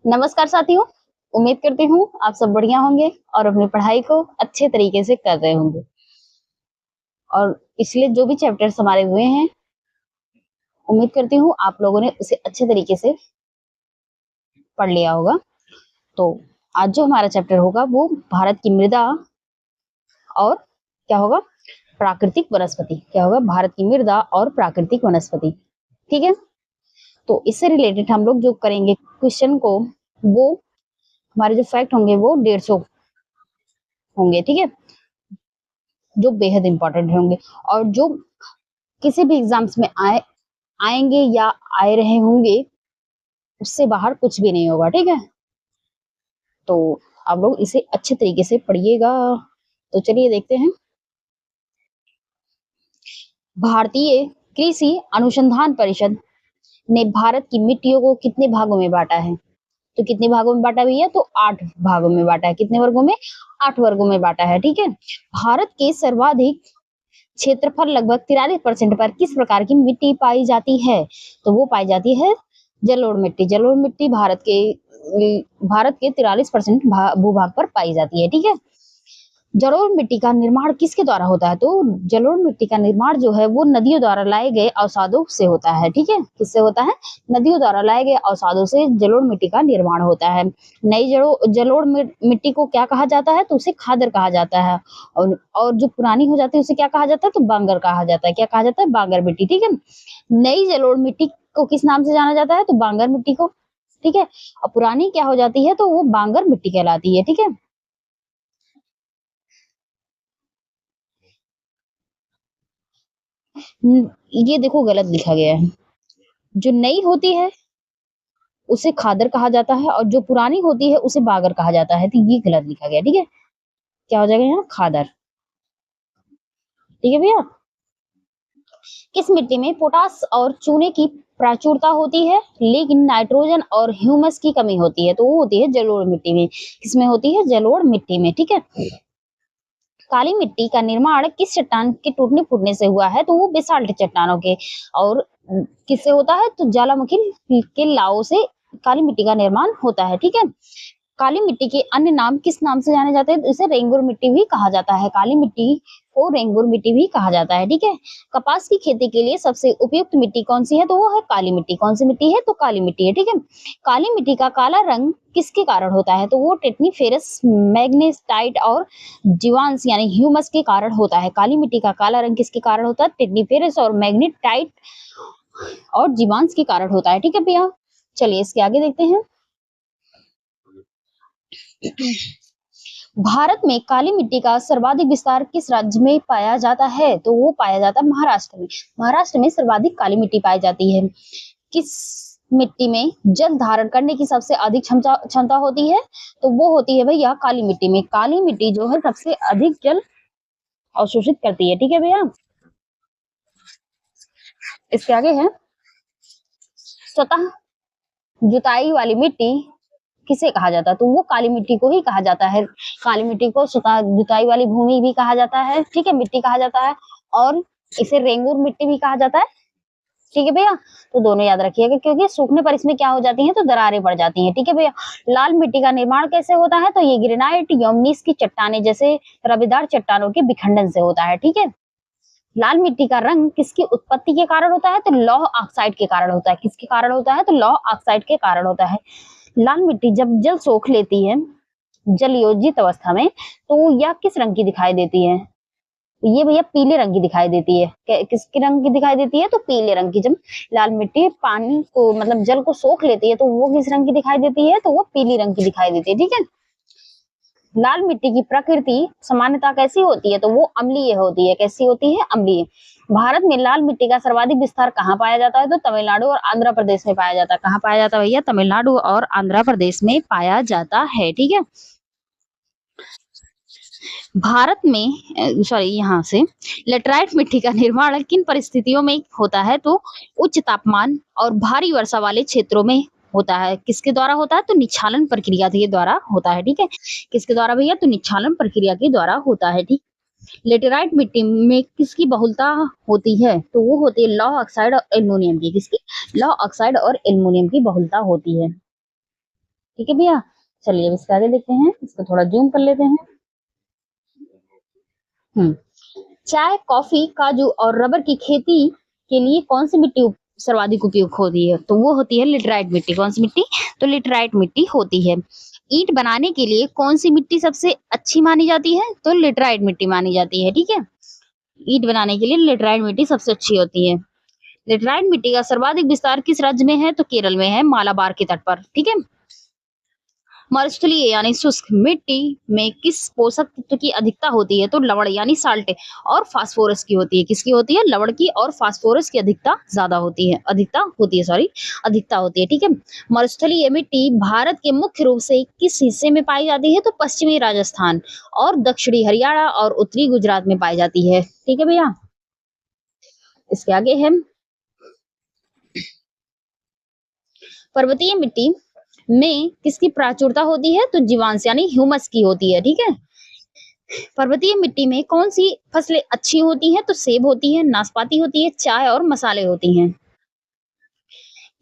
नमस्कार साथियों, उम्मीद करती हूँ आप सब बढ़िया होंगे और अपनी पढ़ाई को अच्छे तरीके से कर रहे होंगे। और पिछले जो भी चैप्टर्स हमारे हुए हैं, उम्मीद करती हूँ आप लोगों ने उसे अच्छे तरीके से पढ़ लिया होगा। तो आज जो हमारा चैप्टर होगा वो भारत की मृदा और क्या होगा? प्राकृतिक वनस्पति। क्या होगा? भारत की मृदा और प्राकृतिक वनस्पति। ठीक है? तो इससे रिलेटेड हम लोग जो करेंगे क्वेश्चन को, वो हमारे जो फैक्ट होंगे वो 150 होंगे। ठीक है? जो बेहद इंपॉर्टेंट होंगे और जो किसी भी एग्जाम्स में आएंगे या आए रहे होंगे, उससे बाहर कुछ भी नहीं होगा। ठीक है? तो आप लोग इसे अच्छे तरीके से पढ़िएगा। तो चलिए देखते हैं। भारतीय कृषि अनुसंधान परिषद ने भारत की मिट्टियों को कितने भागों में बांटा है? तो कितने भागों में बांटा भैया? तो 8 भागों में बांटा है। कितने वर्गों में? 8 वर्गों में बांटा है। ठीक है? भारत के सर्वाधिक क्षेत्रफल लगभग 43% पर किस प्रकार की मिट्टी पाई जाती है? तो वो पाई जाती है जलोढ़ मिट्टी। जलोढ़ मिट्टी भारत के 43% भूभाग पर पाई जाती है। ठीक है? जलोढ़ मिट्टी का निर्माण किसके द्वारा होता है? तो जलोढ़ मिट्टी का निर्माण जो है वो नदियों द्वारा लाए गए अवसादों से होता है। ठीक है? किससे होता है? नदियों द्वारा लाए गए अवसादों से जलोढ़ मिट्टी का निर्माण होता है। नई जलोढ़ मिट्टी को क्या कहा जाता है? तो उसे खादर कहा जाता है। और जो पुरानी हो जाती है उसे क्या कहा जाता है? तो बांगर कहा जाता है। क्या कहा जाता है? बांगर मिट्टी। ठीक है? नई जलोढ़ मिट्टी को किस नाम से जाना जाता है? तो बांगर मिट्टी को। ठीक है? और पुरानी क्या हो जाती है? तो वो बांगर मिट्टी कहलाती है। ठीक है? ये देखो गलत लिखा गया है। जो नई होती है उसे खादर कहा जाता है और जो पुरानी होती है उसे बागर कहा जाता है। तो ये गलत लिखा गया। ठीक है? क्या हो जाएगा यहाँ? खादर। ठीक है भैया? किस मिट्टी में पोटास और चूने की प्रचुरता होती है लेकिन नाइट्रोजन और ह्यूमस की कमी होती है? तो वो होती है जलोढ़ मिट्टी में। किसमें होती है? जलोढ़ मिट्टी में। ठीक है? काली मिट्टी का निर्माण किस चट्टान के टूटने फूटने से हुआ है? तो वो बेसाल्ट चट्टानों के। और किससे होता है? तो ज्वालामुखी के लावों से काली मिट्टी का निर्माण होता है। ठीक है? काली मिट्टी के अन्य नाम किस नाम से जाने जाते हैं? तो इसे रेंगुर मिट्टी भी कहा जाता है। काली मिट्टी को रेंगुर मिट्टी भी कहा जाता है। ठीक है? कपास की खेती के लिए सबसे उपयुक्त मिट्टी कौन सी है? तो वो है काली मिट्टी। कौन सी मिट्टी है? तो काली मिट्टी है। ठीक है? काली मिट्टी का काला रंग किसके कारण होता है? तो वो टेक्नीफेरस मैग्नेटाइट और जीवांश यानी ह्यूमस के कारण होता है। काली मिट्टी का काला रंग किसके कारण होता है? टेक्नीफेरस और मैग्नेटाइट और जीवांश के कारण होता है। ठीक है भैया? चलिए इसके आगे देखते हैं। भारत में काली मिट्टी का सर्वाधिक विस्तार किस राज्य में पाया जाता है? तो वो पाया जाता है महाराष्ट्र में। महाराष्ट्र में सर्वाधिक काली मिट्टी पाई जाती है। किस मिट्टी में जल धारण करने की सबसे अधिक क्षमता होती है? तो वो होती है भैया काली मिट्टी में। काली मिट्टी जो है सबसे अधिक जल अवशोषित करती है। ठीक है भैया? इसके आगे है स्वतः जुताई वाली मिट्टी किसे कहा जाता है? तो वो काली मिट्टी को ही कहा जाता है। काली मिट्टी को स्वतः जुताई वाली भूमि भी कहा जाता है। ठीक है? मिट्टी कहा जाता है और इसे रेंगुर मिट्टी भी कहा जाता है। ठीक है भैया? तो दोनों याद रखिएगा क्योंकि सूखने पर इसमें क्या हो जाती हैं? तो दरारें पड़ जाती हैं। ठीक है भैया? लाल मिट्टी का निर्माण कैसे होता है? तो ये ग्रेनाइट यमनीस की चट्टानें जैसे रबेदार चट्टानों के विखंडन से होता है। ठीक है? लाल मिट्टी का रंग किसकी उत्पत्ति के कारण होता है? तो लौह ऑक्साइड के कारण होता है। किसके कारण होता है? तो लौह ऑक्साइड के कारण होता है। लाल मिट्टी जब जल सोख लेती है जलयोजित अवस्था में, तो यह किस रंग की दिखाई देती है? ये भैया पीले रंग की दिखाई देती है। किसके रंग की दिखाई देती है? तो पीले रंग की। जब लाल मिट्टी पानी को मतलब जल को सोख लेती है तो वो किस रंग की दिखाई देती है? तो वो पीली रंग की दिखाई देती है। ठीक है? लाल मिट्टी की प्रकृति सामान्यता कैसी होती है? तो वो अम्लीय होती है। कैसी होती है? अम्लीय। भारत में लाल मिट्टी का सर्वाधिक विस्तार कहाँ पाया जाता है? तो तमिलनाडु और आंध्र प्रदेश में पाया जाता है। कहाँ पाया जाता है भैया? तमिलनाडु और आंध्र प्रदेश में पाया जाता है। ठीक है? भारत में सॉरी यहाँ से लेटराइट मिट्टी का निर्माण किन परिस्थितियों में होता है? तो उच्च तापमान और भारी वर्षा वाले क्षेत्रों में होता है। किसके द्वारा होता है? तो निच्छालन प्रक्रिया के द्वारा होता है। ठीक है? किसके द्वारा भैया? तो निच्छालन प्रक्रिया के द्वारा होता है। ठीक? लेटेराइट मिट्टी में किसकी बहुलता होती है? तो वो होती है लौह ऑक्साइड और एल्युमिनियम की। किसकी? लौह ऑक्साइड और एल्युमिनियम की बहुलता होती है। ठीक है भैया। चलिए अब इसके आगे देखते हैं, इसको थोड़ा जूम कर लेते हैं। हम्म चाय, कॉफी, काजू और रबर की खेती के लिए कौन सी मिट्टी सर्वाधिक उपयुक्त होती है? तो वो होती है लिटराइट मिट्टी। कौन सी मिट्टी? तो लिटराइट मिट्टी होती है। ईंट बनाने के लिए कौन सी मिट्टी सबसे अच्छी मानी जाती है? तो लिटराइट मिट्टी मानी जाती है। ठीक है, ईंट बनाने के लिए लेटराइट मिट्टी सबसे अच्छी होती है। लेटराइट मिट्टी का सर्वाधिक विस्तार किस राज्य में है? तो केरल में है, मालाबार के तट पर। ठीक है। मरुस्थलीय यानी शुष्क मिट्टी में किस पोषक तत्व की अधिकता होती है? तो लवण यानी साल्ट और फास्फोरस की होती है। किसकी होती है? लवण की और फास्फोरस की अधिकता ज्यादा होती है, अधिकता होती है, सॉरी, अधिकता होती है। ठीक है। मरुस्थलीय मिट्टी भारत के मुख्य रूप से किस हिस्से में पाई जाती है? तो पश्चिमी राजस्थान और दक्षिणी हरियाणा और उत्तरी गुजरात में पाई जाती है। ठीक है भैया। इसके आगे है पर्वतीय मिट्टी में किसकी प्राचुरता होती है? तो जीवांश यानी ह्यूमस की होती है। ठीक है। पर्वतीय मिट्टी में कौन सी फसलें अच्छी होती हैं? तो सेब होती है, नाशपाती होती है, चाय और मसाले होती हैं।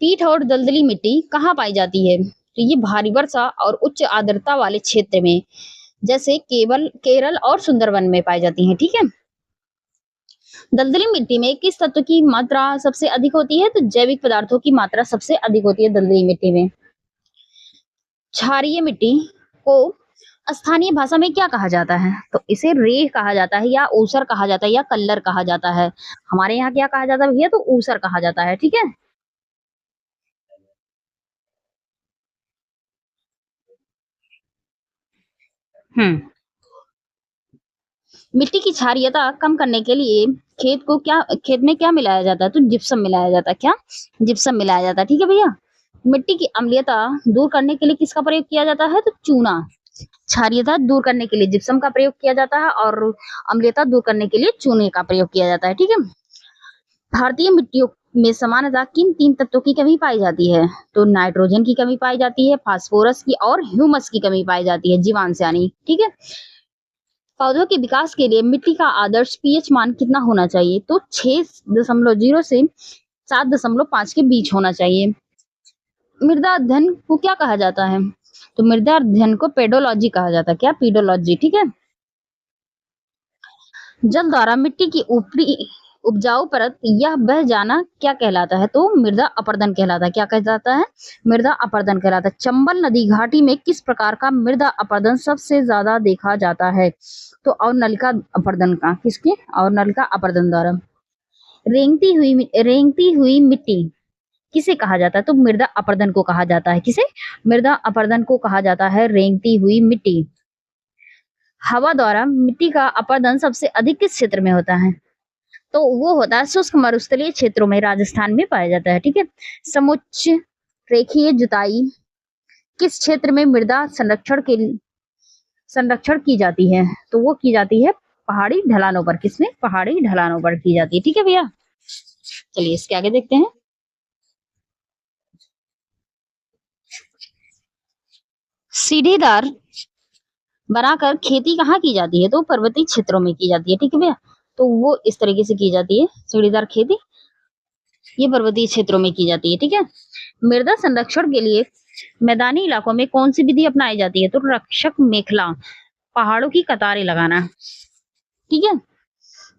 पीठ और दलदली मिट्टी कहाँ पाई जाती है? तो ये भारी वर्षा और उच्च आर्द्रता वाले क्षेत्र में, जैसे केवल केरल और सुंदरवन में पाई जाती हैं। ठीक है। दलदली मिट्टी में किस तत्व की मात्रा सबसे अधिक होती है? तो जैविक पदार्थों की मात्रा सबसे अधिक होती है दलदली मिट्टी में। क्षारीय मिट्टी को स्थानीय भाषा में क्या कहा जाता है? तो इसे रेह कहा जाता है, या ऊसर कहा जाता है, या कल्लर कहा जाता है। हमारे यहाँ क्या कहा जाता है भैया? तो ऊसर कहा जाता है। ठीक है। हम्म मिट्टी की क्षारीयता कम करने के लिए खेत में क्या मिलाया जाता है? तो जिप्सम मिलाया जाता है। क्या? जिप्सम मिलाया जाता है। ठीक है भैया। मिट्टी की अम्लीयता दूर करने के लिए किसका प्रयोग किया जाता है? तो चूना। क्षारीयता दूर करने के लिए जिप्सम का प्रयोग किया जाता है और अम्लीयता दूर करने के लिए चूने का प्रयोग किया जाता है। ठीक है। भारतीय मिट्टियों में सामान्यतः किन तीन तत्वों की कमी पाई जाती है? तो नाइट्रोजन की कमी पाई जाती है, फास्फोरस की और ह्यूमस की कमी पाई जाती है, जीवांश यानी। ठीक है। पौधों के विकास के लिए मिट्टी का आदर्श पीएच मान कितना होना चाहिए? तो 6.0 से 7.5 के बीच होना चाहिए। मृदा अध्ययन को क्या कहा जाता है? तो मृदा अध्ययन को पेडोलॉजी कहा जाता है। क्या? पेडोलॉजी। ठीक है। जल द्वारा मिट्टी की ऊपरी उपजाऊ परत यह बह जाना क्या कहलाता है? तो मृदा अपरदन कहलाता है। क्या कहलाता है? मृदा अपरदन कहलाता है। चंबल नदी घाटी में किस प्रकार का मृदा अपरदन सबसे ज्यादा देखा जाता है? तो अवनलिका अपरदन का। किसके? अवनलिका अपरदन द्वारा। रेंगती हुई मिट्टी किसे कहा जाता है? तो मृदा अपरदन को कहा जाता है। किसे? मृदा अपरदन को कहा जाता है, रेंगती हुई मिट्टी। हवा द्वारा मिट्टी का अपरदन सबसे अधिक किस क्षेत्र में होता है? तो वो होता है शुष्क मरुस्थलीय क्षेत्रों में, राजस्थान में पाया जाता है। ठीक है। समुच्च रेखीय जुताई किस क्षेत्र में मृदा संरक्षण की जाती है? तो वो की जाती है पहाड़ी ढलानों पर। किसमें? पहाड़ी ढलानों पर की जाती है। ठीक है भैया। चलिए इसके आगे देखते हैं। सीढ़ीदार बनाकर खेती कहाँ की जाती है? तो पर्वतीय क्षेत्रों में की जाती है। ठीक है भैया। तो वो इस तरीके से की जाती है सीढ़ीदार खेती, ये पर्वतीय क्षेत्रों में की जाती है। ठीक है। मृदा संरक्षण के लिए मैदानी इलाकों में कौन सी विधि अपनाई जाती है? तो रक्षक मेखला, पहाड़ों की कतारें लगाना। ठीक है।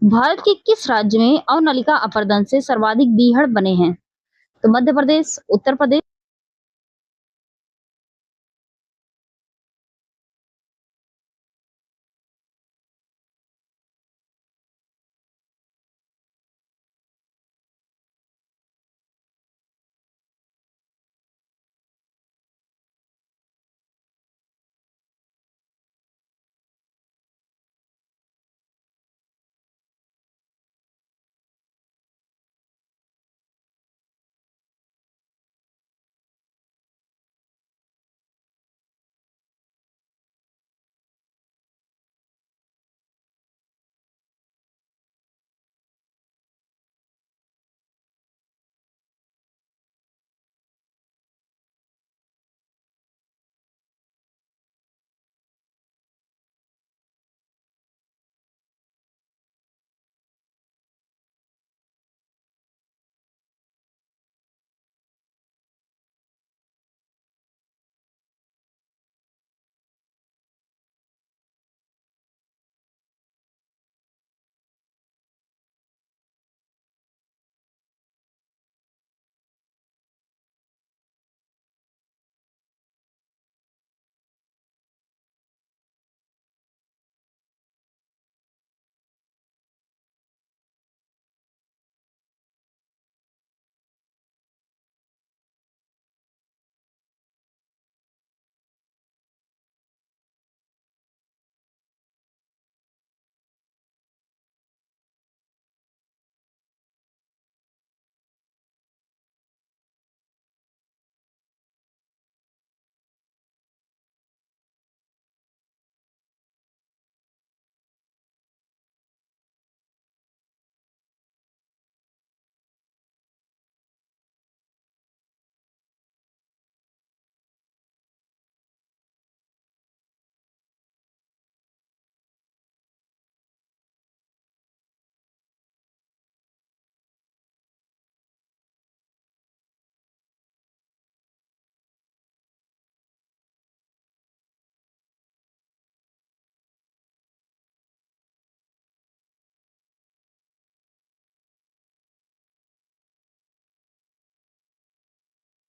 भारत के किस राज्य में अवनलिका अपरदन से सर्वाधिक बीहड़ बने हैं? तो मध्य प्रदेश, उत्तर प्रदेश।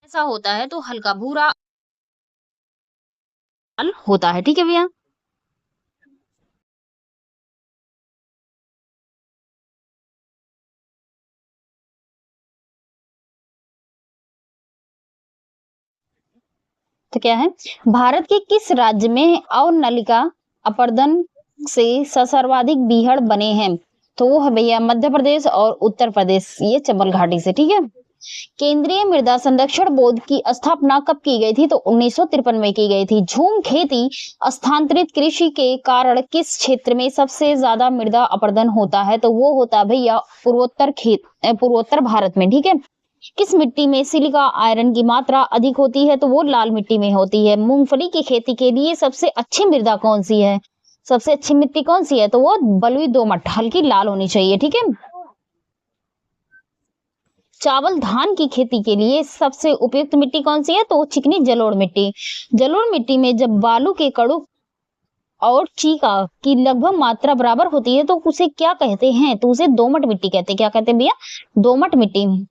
ऐसा होता है तो हल्का भूरा लाल होता है। ठीक है भैया। तो क्या है, भारत के किस राज्य में अवनलिका अपरदन से सर्वाधिक बीहड़ बने हैं? तो वो है भैया मध्य प्रदेश और उत्तर प्रदेश, ये चंबल घाटी से। ठीक है। केंद्रीय मृदा संरक्षण बोर्ड की स्थापना कब की गई थी? तो 1953 में की गई थी। झूम खेती स्थानांतरित कृषि के कारण किस क्षेत्र में सबसे ज्यादा मृदा अपरदन होता है? तो वो होता है भैया पूर्वोत्तर भारत में। ठीक है। किस मिट्टी में सिलिका आयरन की मात्रा अधिक होती है? तो वो लाल मिट्टी में होती है। मूंगफली की खेती के लिए सबसे अच्छी मृदा कौन सी है? सबसे अच्छी मिट्टी कौन सी है? तो वो बलुई दोमट, हल्की लाल होनी चाहिए। ठीक है। चावल धान की खेती के लिए सबसे उपयुक्त मिट्टी कौन सी है? तो चिकनी जलोढ़ मिट्टी। जलोढ़ मिट्टी में जब बालू के कणु और चीका की लगभग मात्रा बराबर होती है तो उसे क्या कहते हैं? तो उसे दोमट मिट्टी कहते हैं। क्या कहते हैं भैया? दोमट मिट्टी।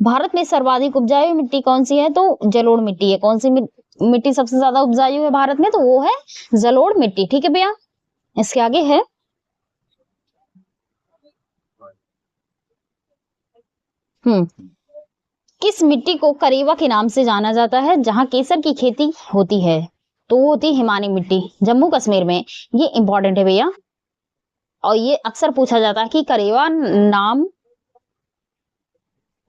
भारत में सर्वाधिक उपजाऊ मिट्टी कौन सी है? तो जलोढ़ मिट्टी है। कौन सी मिट्टी सबसे ज्यादा उपजाऊ है भारत में? तो वो है जलोढ़ मिट्टी। ठीक है भैया। इसके आगे है किस मिट्टी को करेवा के नाम से जाना जाता है जहां केसर की खेती होती है? तो वो होती है हिमानी मिट्टी, जम्मू कश्मीर में। ये इंपॉर्टेंट है भैया, और ये अक्सर पूछा जाता है कि करेवा नाम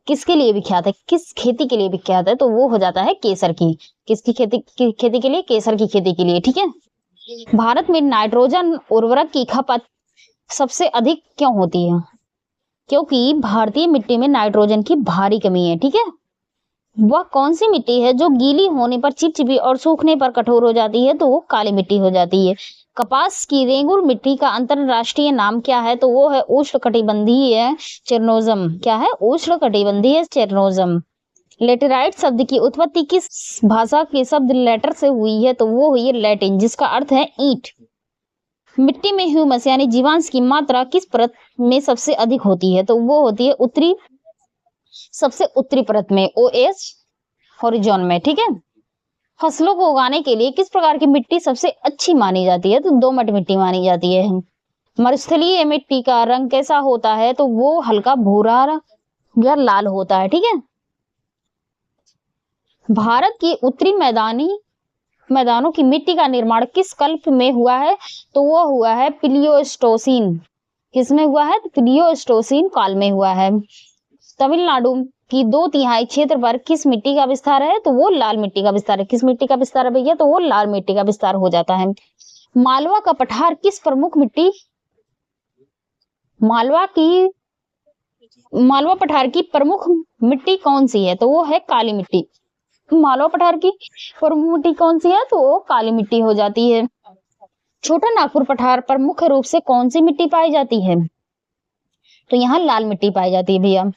किसके लिए विख्यात है, किस खेती के लिए विख्यात है? तो वो हो जाता है केसर की। किसकी खेती के लिए? केसर की खेती के लिए। ठीक है। भारत में नाइट्रोजन उर्वरक की खपत सबसे अधिक क्यों होती है? क्योंकि भारतीय मिट्टी में नाइट्रोजन की भारी कमी है। ठीक है। वह कौन सी मिट्टी है जो गीली होने पर चिपचिपी और सूखने पर कठोर हो जाती है? तो वो काली मिट्टी हो जाती है। कपास की रेंगुर मिट्टी का अंतरराष्ट्रीय नाम क्या है? तो वो है उष्णकटिबंधीय चेरनोजम। क्या है? उष्णकटिबंधीय चेरनोजम। लेटेराइट शब्द की उत्पत्ति किस भाषा के शब्द लेटर से हुई है? तो वो हुई है लैटिन, जिसका अर्थ है ईंट। मिट्टी में ह्यूमस यानी जीवांश की मात्रा किस परत में सबसे अधिक होती है? तो वो होती है सबसे उत्तरी परत में, OH हॉरिजॉन में। ठीक है। फसलों को उगाने के लिए किस प्रकार की मिट्टी सबसे अच्छी मानी जाती है? तो दोमट मिट्टी मानी जाती है। मरुस्थलीय मिट्टी का रंग कैसा होता है? तो वो हल्का भूरा या लाल होता है। ठीक है। भारत की उत्तरी मैदानों की मिट्टी का निर्माण किस कल्प में हुआ है? तो वो हुआ है प्लियोस्टोसिन। किसमें हुआ है? तो प्लियोस्टोसिन काल में हुआ है। तमिलनाडु की 2/3 क्षेत्र पर किस मिट्टी का विस्तार है? तो वो लाल मिट्टी का विस्तार है। किस मिट्टी का विस्तार है भैया? तो वो लाल मिट्टी का विस्तार हो जाता है। मालवा का पठार किस प्रमुख मिट्टी मालवा की मालवा पठार की प्रमुख मिट्टी कौन सी है? तो वो है काली मिट्टी। मालवा पठार की प्रमुख मिट्टी कौन सी है? तो वो काली मिट्टी हो जाती है। छोटा नागपुर पठार पर मुख्य रूप से कौन सी मिट्टी पाई जाती है? तो यहाँ लाल मिट्टी पाई जाती है भैया।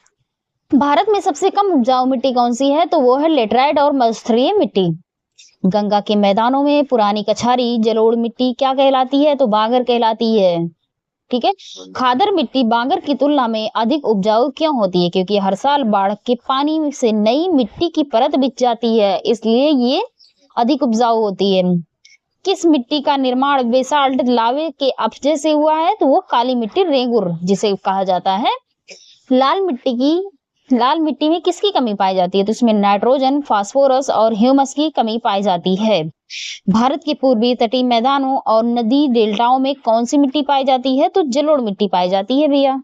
भारत में सबसे कम उपजाऊ मिट्टी कौन सी है? तो वो है लेटराइट और मरुस्थलीय मिट्टी। गंगा के मैदानों में पुरानी कछारी जलोढ़ मिट्टी क्या कहलाती है? तो बांगर कहलाती है। ठीक है। खादर मिट्टी बांगर की तुलना में अधिक उपजाऊ क्यों होती है? क्योंकि हर साल बाढ़ के पानी से नई मिट्टी की परत बिछ जाती है, इसलिए ये अधिक उपजाऊ होती है। किस मिट्टी का निर्माण बेसाल्ट लावे के अपजे से हुआ है? तो वो काली मिट्टी रेंगुर जिसे कहा जाता है। लाल मिट्टी में किसकी कमी पाई जाती है? तो इसमें नाइट्रोजन, फास्फोरस और ह्यूमस की कमी पाई जाती है। भारत के पूर्वी तटीय मैदानों और नदी डेल्टाओं में कौन सी मिट्टी पाई जाती है? तो जलोढ़ मिट्टी पाई जाती है भैया।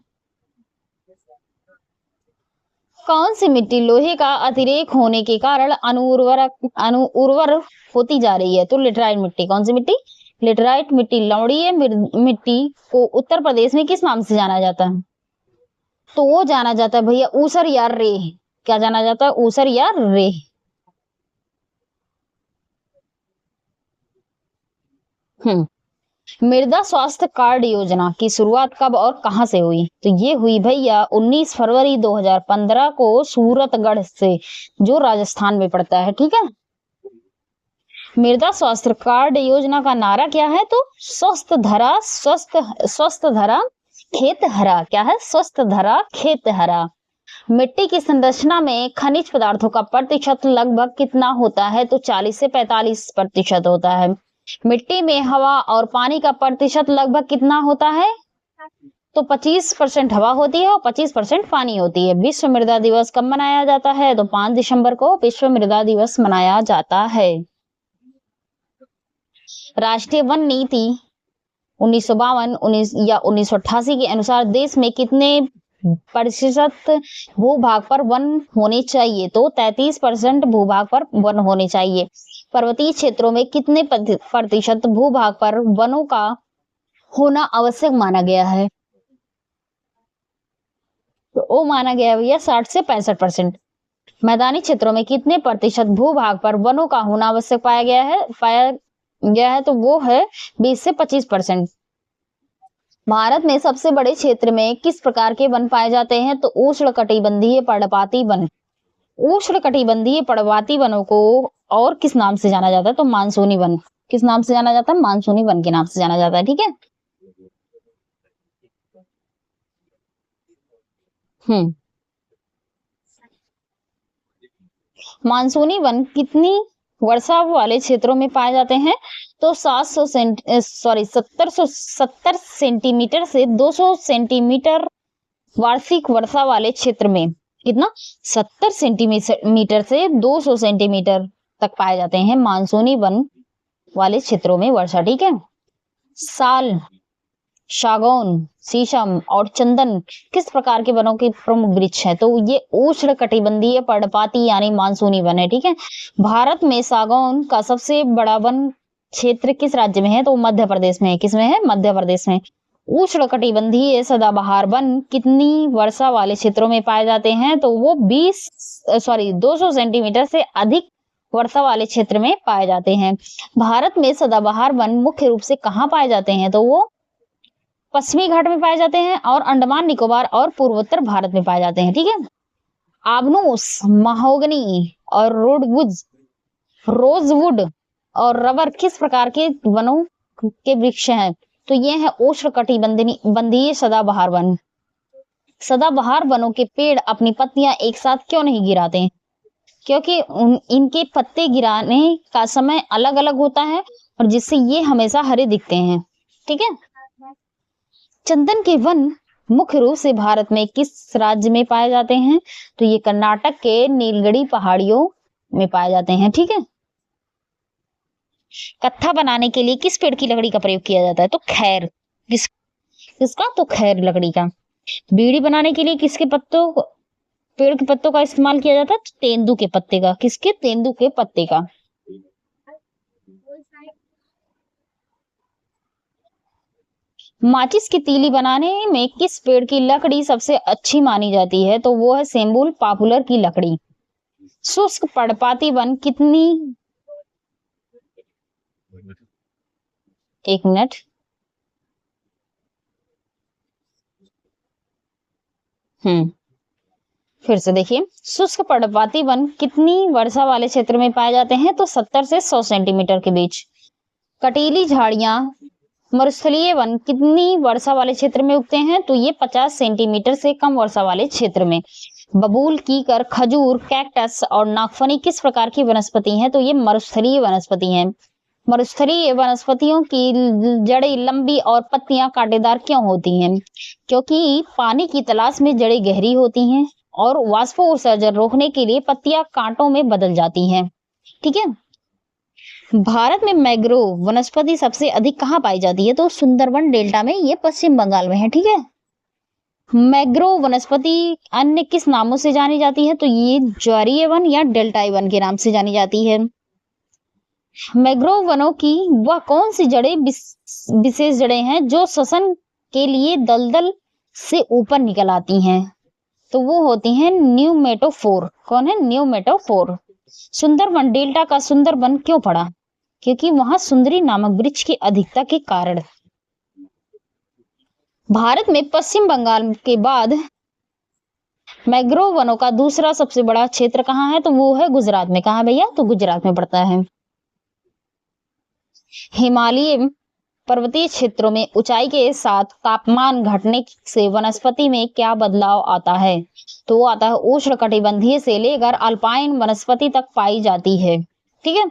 कौन सी मिट्टी लोहे का अतिरेक होने के कारण अनुउर्वर होती जा रही है? तो लेटराइट मिट्टी। कौन सी मिट्टी? लेटराइट मिट्टी। लवणीय मिट्टी को उत्तर प्रदेश में किस नाम से जाना जाता है? तो वो जाना जाता है भैया ऊसर या रे। क्या जाना जाता है? ऊसर या रे। मृदा स्वास्थ्य कार्ड योजना की शुरुआत कब और कहां से हुई? तो ये हुई भैया 19 फरवरी 2015 को सूरतगढ़ से, जो राजस्थान में पड़ता है। ठीक है। मृदा स्वास्थ्य कार्ड योजना का नारा क्या है? तो स्वस्थ धरा खेत हरा। क्या है? स्वस्थ धरा खेत हरा। मिट्टी की संरचना में खनिज पदार्थों का प्रतिशत लगभग कितना होता है? तो 40 से 45% होता है। मिट्टी में हवा और पानी का प्रतिशत लगभग कितना होता है? तो 25% हवा होती है और 25% पानी होती है। विश्व मृदा दिवस कब मनाया जाता है? तो 5 दिसंबर को विश्व मृदा दिवस मनाया जाता है। राष्ट्रीय वन नीति 1952 या 1988 के अनुसार देश में कितने प्रतिशत भूभाग पर वन होने चाहिए? तो 33% भूभाग पर वन होने चाहिए। पर्वतीय क्षेत्रों में कितने प्रतिशत भूभाग पर वनों का होना आवश्यक माना गया है? तो वो माना गया है भैया 60 से 65%। मैदानी क्षेत्रों में कितने प्रतिशत भूभाग पर वनों का होना आवश्यक पाया गया है तो वो है 20 से 25%। भारत में सबसे बड़े क्षेत्र में किस प्रकार के वन पाए जाते हैं? तो उष्णकटिबंधीय पर्णपाती वन। उष्णकटिबंधीय पर्णपाती वनों को और किस नाम से जाना जाता है? तो मानसूनी वन। किस नाम से जाना जाता है? मानसूनी वन के नाम से जाना जाता है। ठीक है। मानसूनी वन कितनी वर्षा वाले क्षेत्रों में पाए जाते हैं? तो 70 सेंटीमीटर से 200 सेंटीमीटर वार्षिक वर्षा वाले क्षेत्र में। कितना? 70 सेंटीमीटर से 200 सेंटीमीटर तक पाए जाते हैं मानसूनी वन वाले क्षेत्रों में वर्षा। ठीक है। साल, सागौन, शीशम और चंदन किस प्रकार के वनों के प्रमुख वृक्ष हैं? तो ये उष्णकटिबंधीय पर्णपाती यानी मानसूनी वन है। ठीक है। भारत में सागौन का सबसे बड़ा वन क्षेत्र किस राज्य में है? तो मध्य प्रदेश में है। किसमें है? मध्य प्रदेश में। उष्णकटिबंधीय सदाबहार वन कितनी वर्षा वाले क्षेत्रों में पाए जाते हैं? तो वो 200 सेंटीमीटर से अधिक वर्षा वाले क्षेत्र में पाए जाते हैं। भारत में सदाबहार वन मुख्य रूप से कहाँ पाए जाते हैं? तो वो पश्चिमी घाट में पाए जाते हैं और अंडमान निकोबार और पूर्वोत्तर भारत में पाए जाते हैं। ठीक है। आबनूस, महोगनी और रोजवुड और रबर किस प्रकार के वनों के वृक्ष हैं? तो ये है उष्णकटिबंधीय सदाबहार वन। सदाबहार वनों के पेड़ अपनी पत्तियां एक साथ क्यों नहीं गिराते? क्योंकि इनके पत्ते गिराने का समय अलग अलग होता है और जिससे ये हमेशा हरे दिखते हैं। ठीक है। चंदन के वन मुख्य रूप से भारत में किस राज्य में पाए जाते हैं? तो ये कर्नाटक के नीलगिरी पहाड़ियों में पाए जाते हैं। ठीक है। कत्था बनाने के लिए किस पेड़ की लकड़ी का प्रयोग किया जाता है? तो खैर। किसका? तो खैर लकड़ी का। बीड़ी बनाने के लिए पेड़ के पत्तों का इस्तेमाल किया जाता है? तो तेंदू के पत्ते का। किसके? तेंदू के पत्ते का। माचिस की तीली बनाने में किस पेड़ की लकड़ी सबसे अच्छी मानी जाती है? तो वो है सेम्बुल पॉपुलर की लकड़ी। शुष्क पर्णपाती वन कितनी? एक मिनट। फिर से देखिए। शुष्क पर्णपाती वन कितनी वर्षा वाले क्षेत्र में पाए जाते हैं? तो 70 से 100 सेंटीमीटर के बीच। कटीली झाड़ियां मरुस्थलीय वन कितनी वर्षा वाले क्षेत्र में उगते हैं? तो ये 50 सेंटीमीटर से कम वर्षा वाले क्षेत्र में। बबूल, कीकर, खजूर, कैक्टस और नागफनी किस प्रकार की वनस्पति हैं? तो ये मरुस्थलीय वनस्पति हैं। मरुस्थलीय वनस्पतियों की जड़ें लंबी और पत्तियां कांटेदार क्यों होती हैं? क्योंकि पानी की तलाश में जड़ें गहरी होती हैं और वाष्पोत्सर्जन रोकने के लिए पत्तियां कांटों में बदल जाती हैं। ठीक है। भारत में मैंग्रोव वनस्पति सबसे अधिक कहाँ पाई जाती है? तो सुंदरबन डेल्टा में, ये पश्चिम बंगाल में है। ठीक है। मैंग्रोव वनस्पति अन्य किस नामों से जानी जाती है? तो ये ज्वारीय वन या डेल्टाई वन के नाम से जानी जाती है। मैंग्रोव वनों की वह कौन सी जड़ें विशेष जड़ें हैं जो श्वसन के लिए दलदल से ऊपर निकल आती हैं? तो वो होती हैं न्यूमेटोफोर। कौन है? न्यूमेटोफोर। सुंदरबन डेल्टा का सुंदरबन क्यों पड़ा? क्योंकि वहां सुंदरी नामक वृक्ष की अधिकता के कारण। भारत में पश्चिम बंगाल के बाद मैंग्रोव वनों का दूसरा सबसे बड़ा क्षेत्र कहाँ है? तो वो है गुजरात में। कहाँ भैया? तो गुजरात में पड़ता है। हिमालय पर्वतीय क्षेत्रों में ऊंचाई के साथ तापमान घटने से वनस्पति में क्या बदलाव आता है? तो वो आता है उष्णकटिबंधीय से लेकर अल्पाइन वनस्पति तक पाई जाती है। ठीक है।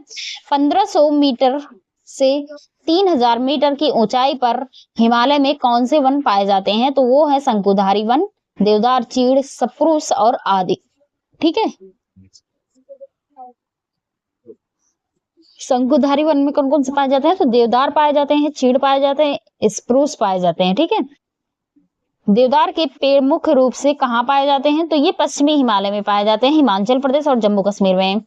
1500 मीटर से 3000 मीटर की ऊंचाई पर हिमालय में कौन से वन पाए जाते हैं? तो वो है शंकुधारी वन, देवदार, चीड़, सप्रूस और आदि। ठीक है। शंकुधारी वन में कौन कौन से पाए जाते हैं? तो देवदार पाए जाते हैं, चीड़ पाए जाते हैं, स्प्रूस पाए जाते हैं। ठीक है। देवदार के पेड़ मुख्य रूप से कहाँ पाए जाते हैं? तो ये पश्चिमी हिमालय में पाए जाते हैं, हिमाचल प्रदेश और जम्मू कश्मीर में।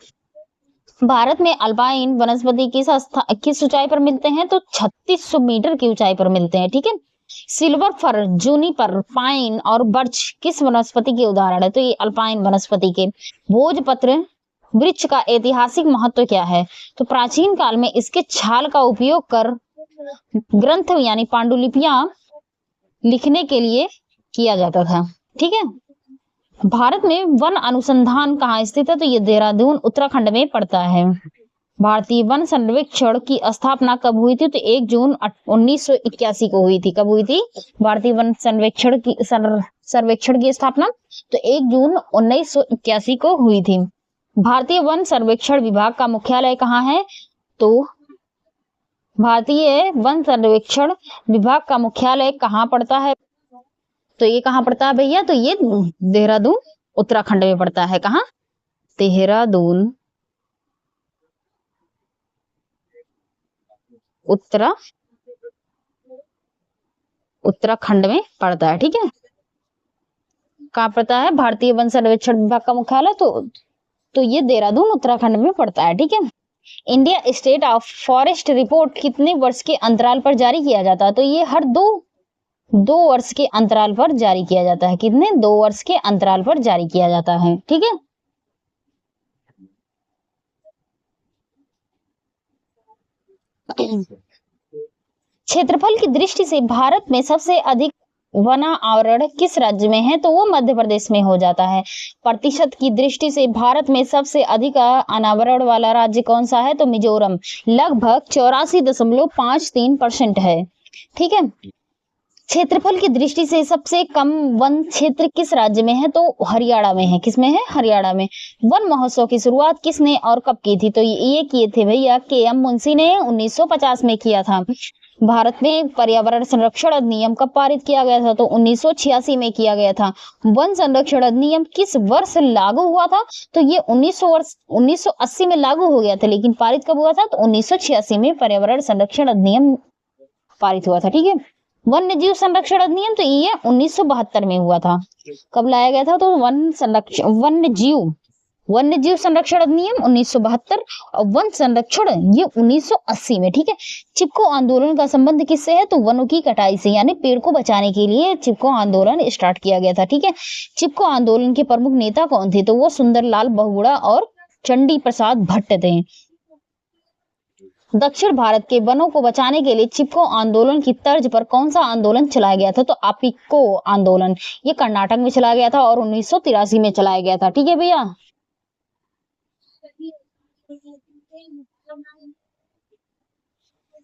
भारत में अल्पाइन वनस्पति किस ऊंचाई पर मिलते हैं? तो 3600 मीटर की ऊंचाई पर मिलते हैं। ठीक है। सिल्वर फर, जूनिपर, पाइन और बर्च किस वनस्पति के उदाहरण है? तो ये अल्पाइन वनस्पति के। भोजपत्र वृक्ष का ऐतिहासिक महत्व क्या है? तो प्राचीन काल में इसके छाल का उपयोग कर ग्रंथ यानी पांडुलिपियां लिखने के लिए किया जाता था। ठीक है। भारत में वन अनुसंधान कहाँ स्थित है? तो ये देहरादून उत्तराखंड में पड़ता है। भारतीय वन सर्वेक्षण की स्थापना कब हुई थी? तो 1 जून 1981 को हुई थी। कब हुई थी भारतीय वन सर्वेक्षण की स्थापना? तो 1 जून 1981 को हुई थी। भारतीय वन सर्वेक्षण विभाग का मुख्यालय कहाँ है? तो भारतीय वन सर्वेक्षण विभाग का मुख्यालय कहाँ पड़ता है? तो ये कहाँ पड़ता है भैया? तो ये देहरादून उत्तराखंड में पड़ता है। कहाँ? देहरादून उत्तराखंड में पड़ता है। ठीक है। कहाँ पड़ता है भारतीय वन सर्वेक्षण विभाग का मुख्यालय? तो ये देहरादून उत्तराखंड में पड़ता है। ठीक है। India state of forest report कितने वर्ष के अंतराल पर जारी किया जाता है? तो ये हर दो वर्ष के अंतराल पर जारी किया जाता है। कितने? 2 वर्ष के अंतराल पर जारी किया जाता है। ठीक है। क्षेत्रफल की दृष्टि से भारत में सबसे अधिक वन आवरण किस राज्य में है? तो वो मध्य प्रदेश में हो जाता है। प्रतिशत की दृष्टि से भारत में सबसे अधिक अनावरण वाला राज्य कौन सा है? तो मिजोरम, लगभग 84.53% है। ठीक है। क्षेत्रफल की दृष्टि से सबसे कम वन क्षेत्र किस राज्य में है? तो हरियाणा में है। किसमें है? हरियाणा में। वन महोत्सव की शुरुआत किसने और कब की थी? तो ये किए थे भैया के.एम. मुंशी ने 1950 में किया था। भारत में पर्यावरण संरक्षण अधिनियम कब पारित किया गया था? तो 1986 में किया गया था। वन संरक्षण अधिनियम किस वर्ष लागू हुआ था? तो ये 1980 में लागू हो गया था, लेकिन पारित कब हुआ था? तो 1986 में पर्यावरण संरक्षण अधिनियम पारित हुआ था। ठीक है। वन्य जीव संरक्षण अधिनियम तो ये 1972 में हुआ था। कब लाया गया था? तो वन्य जीव संरक्षण अधिनियम 1972 और वन संरक्षण ये 1980 में। ठीक है। चिपको आंदोलन का संबंध किससे है? तो वनों की कटाई से, यानी पेड़ को बचाने के लिए चिपको आंदोलन स्टार्ट किया गया था। ठीक है। चिपको आंदोलन के प्रमुख नेता कौन थे? तो वो सुंदरलाल बहुगुणा और चंडी प्रसाद भट्ट थे। दक्षिण भारत के वनों को बचाने के लिए चिपको आंदोलन की तर्ज पर कौन सा आंदोलन चलाया गया था? तो अपिको आंदोलन। ये कर्नाटक में चलाया गया था और 1983 में चलाया गया था। ठीक है भैया।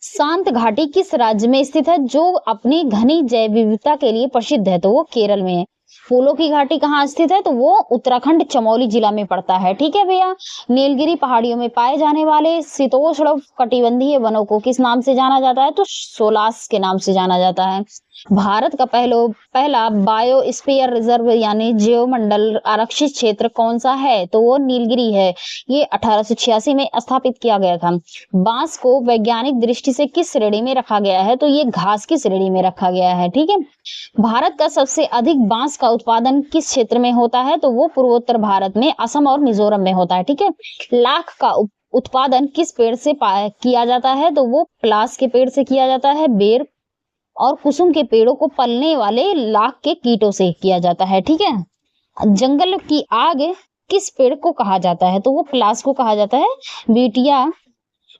शांत घाटी किस राज्य में स्थित है जो अपनी घनी जैव विविधता के लिए प्रसिद्ध है? तो वो केरल में है। फूलों की घाटी कहाँ स्थित है? तो वो उत्तराखंड चमोली जिला में पड़ता है। ठीक है भैया। नीलगिरी पहाड़ियों में पाए जाने वाले शीतोष्ण कटिबंधीय वनों को किस नाम से जाना जाता है? तो सोलास के नाम से जाना जाता है। भारत का पहला बायोस्फीयर रिजर्व यानी जीवमंडल आरक्षित क्षेत्र कौन सा है? तो वो नीलगिरी है। ये 1886 में स्थापित किया गया था। बांस को वैज्ञानिक दृष्टि से किस श्रेणी में रखा गया है? तो ये घास की श्रेणी में रखा गया है। ठीक है। भारत का सबसे अधिक बांस का उत्पादन किस क्षेत्र में होता है? तो वो पूर्वोत्तर भारत में असम और मिजोरम में होता है। ठीक है। लाख का उत्पादन किस पेड़ से किया जाता है? तो वो पलास के पेड़ से किया जाता है। बेर और कुसुम के पेड़ों को पलने वाले लाख के कीटों से किया जाता है। ठीक है। जंगल की आग किस पेड़ को कहा जाता है? तो वो पलास को कहा जाता है।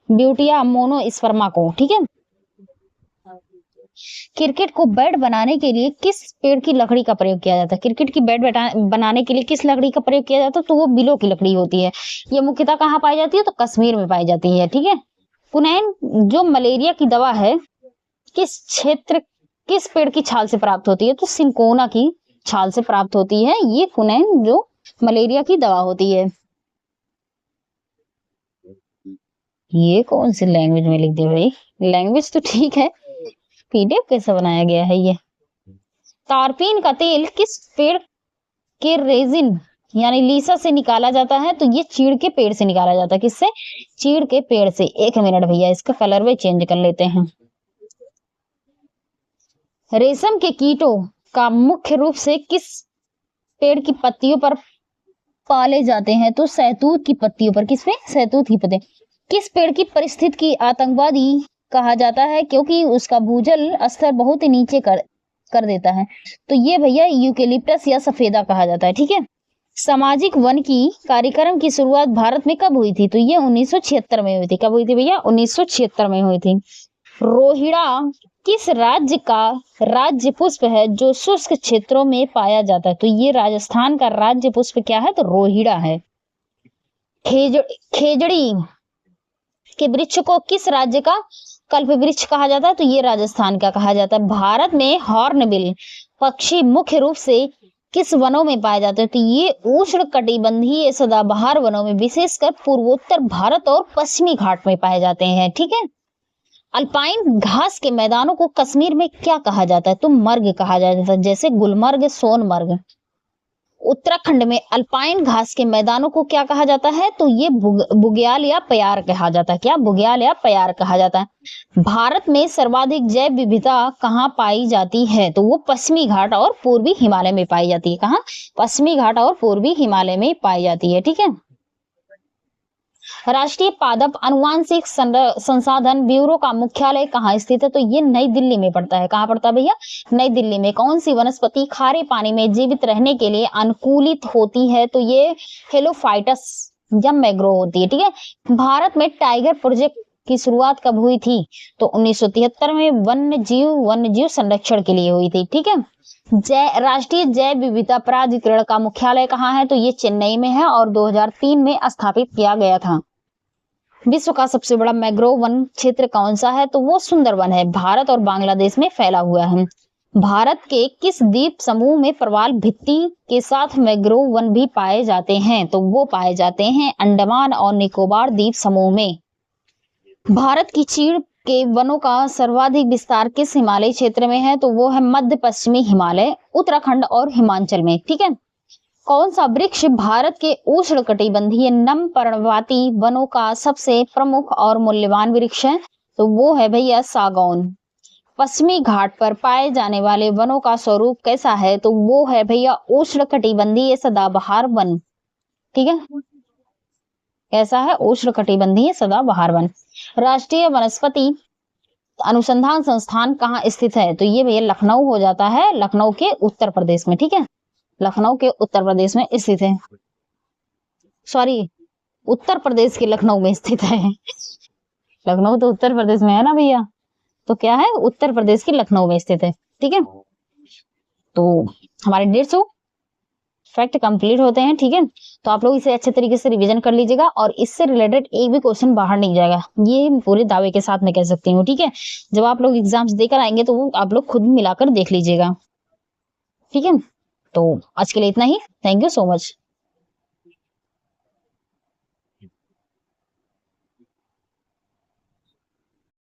ब्यूटिया मोनोस्पर्मा को। ठीक है। क्रिकेट को बैट बनाने के लिए किस पेड़ की लकड़ी का प्रयोग किया जाता है? क्रिकेट की बैट बनाने के लिए किस लकड़ी का प्रयोग किया जाता है? तो वो बिलो की लकड़ी होती है। ये मुख्यतः कहाँ पाई जाती है? तो कश्मीर में पाई जाती है। ठीक है। कुनैन जो मलेरिया की दवा है किस क्षेत्र किस पेड़ की छाल से प्राप्त होती है? तो सिंकोना की छाल से प्राप्त होती है ये क्विनैन, जो मलेरिया की दवा होती है। ये कौन सी लैंग्वेज में लिख दिया भाई? लैंग्वेज तो ठीक है, पीडीएफ कैसे बनाया गया है ये? तारपीन का तेल किस पेड़ के रेजिन यानी लीसा से निकाला जाता है? तो ये चीड़ के पेड़ से निकाला जाता है। किससे? चीड़ के पेड़ से। एक मिनट भैया, इसका कलर भी चेंज कर लेते हैं। रेशम के कीटों का मुख्य रूप से किस पेड़ की पत्तियों पर पाले जाते हैं? तो सहतूत की पत्तियों पर। किस पे? सहतूत की पत्ती। किस पेड़ की परिस्थिति की आतंकवादी कहा जाता है क्योंकि उसका भूजल स्तर बहुत ही नीचे कर देता है? तो ये भैया यूकेलिप्टस या सफेदा कहा जाता है। ठीक है। सामाजिक वन की कार्यक्रम की शुरुआत भारत में कब हुई थी? तो ये 1976 में हुई थी। कब हुई थी भैया? 1976 में हुई थी। रोहिड़ा किस राज्य का राज्य पुष्प है जो शुष्क क्षेत्रों में पाया जाता है? तो ये राजस्थान का राज्य पुष्प क्या है? तो रोहिड़ा है। खेजड़ी के वृक्ष को किस राज्य का कल्प वृक्ष कहा जाता है? तो ये राजस्थान का कहा जाता है। भारत में हॉर्नबिल पक्षी मुख्य रूप से किस वनों में पाए जाते हैं? तो ये उष्ण कटिबंधीय सदाबहार वनों में, विशेषकर पूर्वोत्तर भारत और पश्चिमी घाट में पाए जाते हैं। ठीक है। अल्पाइन घास के मैदानों को कश्मीर में क्या कहा जाता है? तो मर्ग कहा जाता है, जैसे गुलमर्ग, सोनमर्ग। उत्तराखंड में अल्पाइन घास के मैदानों को क्या कहा जाता है? तो ये बुग्याल या प्यार कहा जाता है। क्या? बुग्याल या प्यार कहा जाता है। भारत में सर्वाधिक जैव विविधता कहाँ पाई जाती है? तो वो पश्चिमी घाट और पूर्वी हिमालय में पाई जाती है। कहाँ? पश्चिमी घाट और पूर्वी हिमालय में पाई जाती है। ठीक है। राष्ट्रीय पादप अनुवांशिक संसाधन ब्यूरो का मुख्यालय कहाँ स्थित है? तो ये नई दिल्ली में पड़ता है। कहाँ पड़ता है भैया? नई दिल्ली में। कौन सी वनस्पति खारे पानी में जीवित रहने के लिए अनुकूलित होती है? तो ये हेलोफाइटस या मैग्रोव होती है। ठीक है। भारत में टाइगर प्रोजेक्ट की शुरुआत कब हुई थी? तो 1973 में वन्य जीव संरक्षण के लिए हुई थी। ठीक है। राष्ट्रीय जैव विविधता प्राधिकरण का मुख्यालय कहाँ है? तो ये चेन्नई में है और 2003 में स्थापित किया गया था। विश्व का सबसे बड़ा मैंग्रोव वन क्षेत्र कौन सा है? तो वो सुंदरवन है। भारत और बांग्लादेश में फैला हुआ है। भारत के किस द्वीप समूह में प्रवाल भित्ति के साथ मैंग्रोव वन भी पाए जाते हैं? तो वो पाए जाते हैं अंडमान और निकोबार द्वीप समूह में। भारत की चीड़ के वनों का सर्वाधिक विस्तार किस हिमालय क्षेत्र में है? तो वो है मध्य पश्चिमी हिमालय, उत्तराखंड और हिमाचल में। ठीक है। कौन सा वृक्ष भारत के उष्णकटिबंधीय नम पर्णपाती वनों का सबसे प्रमुख और मूल्यवान वृक्ष है? तो वो है भैया सागौन। पश्चिमी घाट पर पाए जाने वाले वनों का स्वरूप कैसा है? तो वो है भैया उष्णकटिबंधीय सदाबहार वन। ठीक है। कैसा है? उष्णकटिबंधीय सदाबहार वन। राष्ट्रीय वनस्पति अनुसंधान संस्थान कहाँ स्थित है? तो ये भैया लखनऊ हो जाता है, लखनऊ के उत्तर प्रदेश में। ठीक है। लखनऊ के उत्तर प्रदेश में स्थित है। सॉरी, उत्तर प्रदेश के लखनऊ में स्थित है। लखनऊ तो उत्तर प्रदेश में है ना भैया, तो क्या है? उत्तर प्रदेश के लखनऊ में स्थित है। ठीक है। तो हमारे 150 फैक्ट कंप्लीट होते हैं। ठीक है। तो आप लोग इसे अच्छे तरीके से रिवीजन कर लीजिएगा और इससे रिलेटेड एक भी क्वेश्चन बाहर नहीं जाएगा, ये पूरे दावे के साथ मैं कह सकती हूँ। ठीक है। जब आप लोग एग्जाम्स देकर आएंगे तो वो आप लोग खुद मिलाकर देख लीजिएगा। ठीक है। तो आज के लिए इतना ही। Thank you so much.